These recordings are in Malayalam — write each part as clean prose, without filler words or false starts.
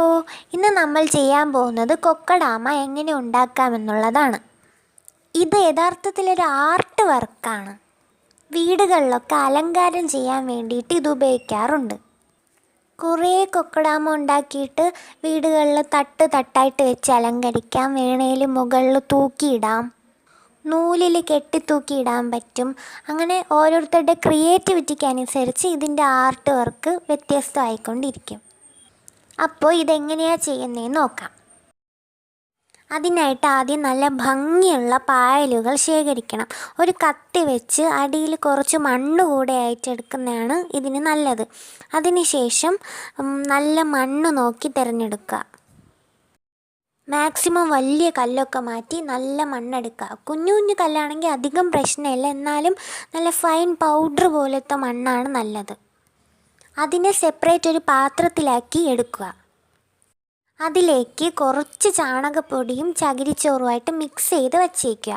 ഹലോ, ഇന്ന് നമ്മൾ ചെയ്യാൻ പോകുന്നത് കൊക്കഡാമ എങ്ങനെ ഉണ്ടാക്കാമെന്നുള്ളതാണ്. ഇത് യഥാർത്ഥത്തിലൊരു ആർട്ട് വർക്കാണ്. വീടുകളിലൊക്കെ അലങ്കാരം ചെയ്യാൻ വേണ്ടിയിട്ട് ഇത് ഉപയോഗിക്കാറുണ്ട്. കുറേ കൊക്കഡാമ ഉണ്ടാക്കിയിട്ട് വീടുകളിൽ തട്ട് തട്ടായിട്ട് വെച്ച് അലങ്കരിക്കാം. വേണേൽ മുകളിൽ തൂക്കിയിടാം, നൂലിൽ കെട്ടി തൂക്കിയിടാൻ പറ്റും. അങ്ങനെ ഓരോരുത്തരുടെ ക്രിയേറ്റിവിറ്റിക്ക് അനുസരിച്ച് ഇതിൻ്റെ ആർട്ട് വർക്ക് വ്യത്യസ്തമായിക്കൊണ്ടിരിക്കും. അപ്പോൾ ഇതെങ്ങനെയാണ് ചെയ്യുന്നതെന്ന് നോക്കാം. അതിനായിട്ട് ആദ്യം നല്ല ഭംഗിയുള്ള പായലുകൾ ശേഖരിക്കണം. ഒരു കത്തി വെച്ച് അടിയിൽ കുറച്ച് മണ്ണ് കൂടെ ആയിട്ടെടുക്കുന്നതാണ് ഇതിന് നല്ലത്. അതിനുശേഷം നല്ല മണ്ണ് നോക്കി തിരഞ്ഞെടുക്കുക. മാക്സിമം വലിയ കല്ലൊക്കെ മാറ്റി നല്ല മണ്ണെടുക്കുക. കുഞ്ഞു കുഞ്ഞു കല്ലാണെങ്കിൽ അധികം പ്രശ്നമില്ല, എന്നാലും നല്ല ഫൈൻ പൗഡർ പോലത്തെ മണ്ണാണ് നല്ലത്. അതിനെ സെപ്പറേറ്റ് ഒരു പാത്രത്തിലാക്കി എടുക്കുക. അതിലേക്ക് കുറച്ച് ചാണകപ്പൊടിയും ചകിരിച്ചോറുമായിട്ട് മിക്സ് ചെയ്ത് വച്ചേക്കുക.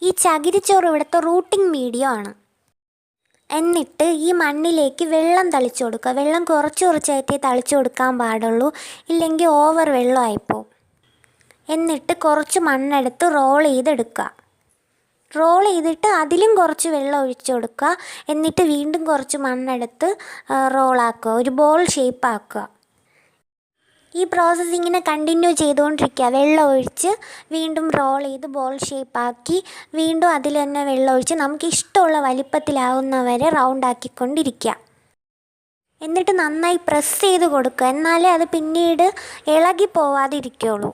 ഈ ചകിരിച്ചോറ് ഇവിടുത്തെ റൂട്ടിംഗ് മീഡിയം ആണ്. എന്നിട്ട് ഈ മണ്ണിലേക്ക് വെള്ളം തളിച്ചു കൊടുക്കുക. വെള്ളം കുറച്ച് കുറച്ചായിട്ടേ തളിച്ചു കൊടുക്കാൻ പാടുള്ളൂ, ഇല്ലെങ്കിൽ ഓവർ വെള്ളമായിപ്പോവും. എന്നിട്ട് കുറച്ച് മണ്ണെടുത്ത് റോൾ ചെയ്തെടുക്കുക. റോൾ ചെയ്തിട്ട് അതിലും കുറച്ച് വെള്ളം ഒഴിച്ചു കൊടുക്കുക. എന്നിട്ട് വീണ്ടും കുറച്ച് മണ്ണെടുത്ത് റോളാക്കുക, ഒരു ബോൾ ഷേപ്പാക്കുക. ഈ പ്രോസസ്സ് ഇങ്ങനെ കണ്ടിന്യൂ ചെയ്തുകൊണ്ടിരിക്കുക. വെള്ളം ഒഴിച്ച് വീണ്ടും റോൾ ചെയ്ത് ബോൾ ഷേപ്പാക്കി വീണ്ടും അതിൽ തന്നെ വെള്ളം ഒഴിച്ച് നമുക്ക് ഇഷ്ടമുള്ള വലിപ്പത്തിലാവുന്നവരെ റൗണ്ടാക്കിക്കൊണ്ടിരിക്കുക. എന്നിട്ട് നന്നായി പ്രസ് ചെയ്ത് കൊടുക്കുക, എന്നാലേ അത് പിന്നീട് ഇളകി പോവാതിരിക്കുകയുള്ളൂ.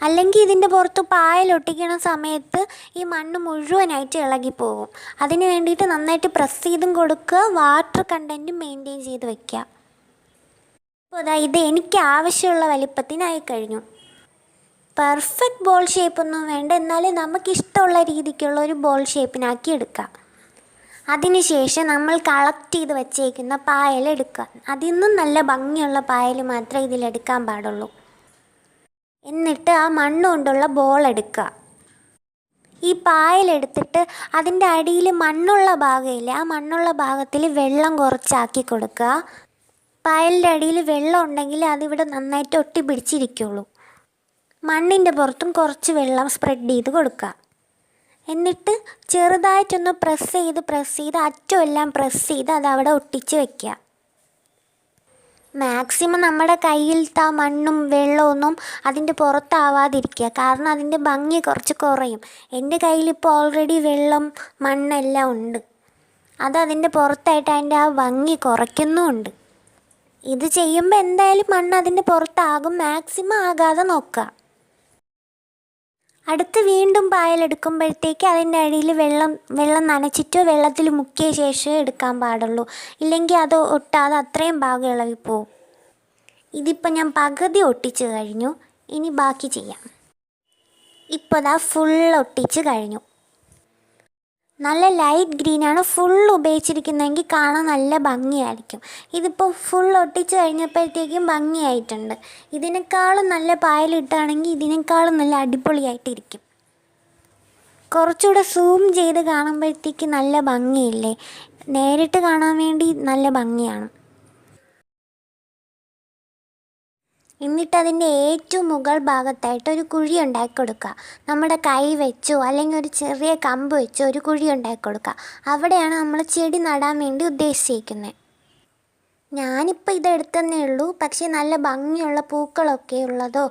അല്ലെങ്കിൽ ഇതിൻ്റെ പുറത്ത് പായലൊട്ടിക്കണ സമയത്ത് ഈ മണ്ണ് മുഴുവനായിട്ട് ഇളകിപ്പോകും. അതിന് വേണ്ടിയിട്ട് നന്നായിട്ട് പ്രസ് ചെയ്തും കൊടുക്കുക, വാട്ടർ കണ്ടൻറ്റും മെയിൻറ്റെയിൻ ചെയ്ത് വയ്ക്കുക. അപ്പോൾ ഇത് എനിക്ക് ആവശ്യമുള്ള വലിപ്പത്തിനായി കഴിഞ്ഞു. പെർഫെക്റ്റ് ബോൾ ഷേപ്പൊന്നും വേണ്ട, എന്നാലും നമുക്കിഷ്ടമുള്ള രീതിക്കുള്ള ഒരു ബോൾ ഷേപ്പിനാക്കി എടുക്കാം. അതിനുശേഷം നമ്മൾ കളക്ട് ചെയ്ത് വച്ചേക്കുന്ന പായലെടുക്കുക. അതിൽ നിന്നും നല്ല ഭംഗിയുള്ള പായൽ മാത്രമേ ഇതിലെടുക്കാൻ പാടുള്ളൂ. എന്നിട്ട് ആ മണ്ണ് കൊണ്ടുള്ള ബോൾ എടുക്കുക. ഈ പായലെടുത്തിട്ട് അതിൻ്റെ അടിയിൽ മണ്ണുള്ള ഭാഗമില്ല, ആ മണ്ണുള്ള ഭാഗത്തിൽ വെള്ളം കുറച്ചാക്കി കൊടുക്കുക. പായലിൻ്റെ അടിയിൽ വെള്ളം ഉണ്ടെങ്കിൽ അതിവിടെ നന്നായിട്ട് ഒട്ടി പിടിച്ചിരിക്കുള്ളൂ. മണ്ണിൻ്റെ പുറത്തും കുറച്ച് വെള്ളം സ്പ്രെഡ് ചെയ്ത് കൊടുക്കുക. എന്നിട്ട് ചെറുതായിട്ടൊന്ന് പ്രസ് ചെയ്ത് അറ്റമെല്ലാം പ്രസ് ചെയ്ത് അതവിടെ ഒട്ടിച്ച് വയ്ക്കുക. മാക്സിമം നമ്മുടെ കയ്യിലത്തെ ആ മണ്ണും വെള്ളമൊന്നും അതിൻ്റെ പുറത്താവാതിരിക്കുക, കാരണം അതിൻ്റെ ഭംഗി കുറച്ച് കുറയും. എൻ്റെ കയ്യിലിപ്പോൾ ഓൾറെഡി വെള്ളം മണ്ണെല്ലാം ഉണ്ട്, അതതിൻ്റെ പുറത്തായിട്ട് അതിൻ്റെ ആ ഭംഗി കുറയ്ക്കുന്നുമുണ്ട്. ഇത് ചെയ്യുമ്പോൾ എന്തായാലും മണ്ണ് അതിൻ്റെ പുറത്താകും, മാക്സിമം ആകാതെ നോക്കുക. അടുത്ത് വീണ്ടും പായലെടുക്കുമ്പോഴത്തേക്ക് അതിൻ്റെ അടിയിൽ വെള്ളം നനച്ചിട്ടോ വെള്ളത്തിൽ മുക്കിയ ശേഷം എടുക്കാൻ പാടുള്ളൂ, ഇല്ലെങ്കിൽ അത് ഒട്ടാതെ അത്രയും ഭാഗം ഇളകിപ്പോവും. ഇതിപ്പോൾ ഞാൻ പകുതി ഒട്ടിച്ച് കഴിഞ്ഞു, ഇനി ബാക്കി ചെയ്യാം. ഇപ്പോൾ ഫുൾ ഒട്ടിച്ച് കഴിഞ്ഞു. നല്ല ലൈറ്റ് ഗ്രീനാണ് ഫുൾ ഉപയോഗിച്ചിരിക്കുന്നതെങ്കിൽ കാണാൻ നല്ല ഭംഗിയായിരിക്കും. ഇതിപ്പോൾ ഫുൾ ഒട്ടിച്ച് കഴിഞ്ഞപ്പോഴത്തേക്കും ഭംഗിയായിട്ടുണ്ട്. ഇതിനേക്കാളും നല്ല പായലിട്ടാണെങ്കിൽ ഇതിനേക്കാളും നല്ല അടിപൊളിയായിട്ടിരിക്കും. കുറച്ചുകൂടെ സൂം ചെയ്ത് കാണുമ്പോഴത്തേക്ക് നല്ല ഭംഗിയില്ലേ, നേരിട്ട് കാണാൻ വേണ്ടി നല്ല ഭംഗിയാണ്. എന്നിട്ട് അതിൻ്റെ ഏറ്റവും മുകൾ ഭാഗത്തായിട്ട് ഒരു കുഴി ഉണ്ടാക്കി കൊടുക്കുക. നമ്മുടെ കൈ വെച്ചോ അല്ലെങ്കിൽ ഒരു ചെറിയ കമ്പ് വെച്ചോ ഒരു കുഴി ഉണ്ടാക്കി കൊടുക്കുക. അവിടെയാണ് നമ്മൾ ചെടി നടാൻ വേണ്ടി ഉദ്ദേശിച്ചിരിക്കുന്നത്. ഞാനിപ്പോൾ ഇതെടുത്തന്നേ ഉള്ളൂ, പക്ഷേ നല്ല ഭംഗിയുള്ള പൂക്കളൊക്കെ ഉള്ളതോ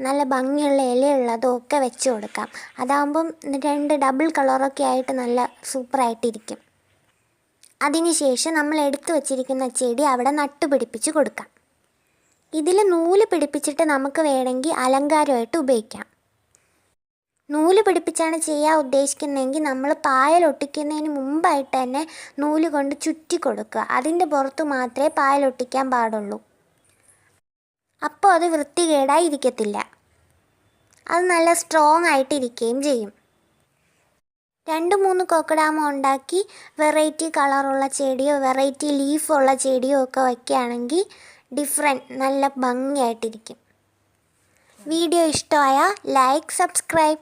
നല്ല ഭംഗിയുള്ള ഇലയുള്ളതോ ഒക്കെ വെച്ച് കൊടുക്കാം. അതാകുമ്പം രണ്ട് ഡബിൾ കളറൊക്കെ ആയിട്ട് നല്ല സൂപ്പറായിട്ടിരിക്കും. അതിനുശേഷം നമ്മൾ എടുത്തു വച്ചിരിക്കുന്ന ചെടി അവിടെ നട്ടുപിടിപ്പിച്ച് കൊടുക്കാം. ഇതിൽ നൂല് പിടിപ്പിച്ചിട്ട് നമുക്ക് വേണമെങ്കിൽ അലങ്കാരമായിട്ട് ഉപയോഗിക്കാം. നൂല് പിടിപ്പിച്ചാണ് ചെയ്യാൻ ഉദ്ദേശിക്കുന്നതെങ്കിൽ നമ്മൾ പായലൊട്ടിക്കുന്നതിന് മുമ്പായിട്ട് തന്നെ നൂല് കൊണ്ട് ചുറ്റി കൊടുക്കുക. അതിൻ്റെ പുറത്ത് മാത്രമേ പായലൊട്ടിക്കാൻ പാടുള്ളൂ. അപ്പോൾ അത് വൃത്തികേടായി ഇരിക്കത്തില്ല, അത് നല്ല സ്ട്രോങ് ആയിട്ടിരിക്കുകയും ചെയ്യും. 2-3 കൊക്കഡാമ ഉണ്ടാക്കി വെറൈറ്റി കളറുള്ള ചെടിയോ വെറൈറ്റി ലീഫുള്ള ചെടിയോ ഒക്കെ വയ്ക്കുകയാണെങ്കിൽ നല്ല ഭംഗിയായിട്ടിരിക്കും. വീഡിയോ ഇഷ്ടമായ ലൈക്ക്, സബ്സ്ക്രൈബ്.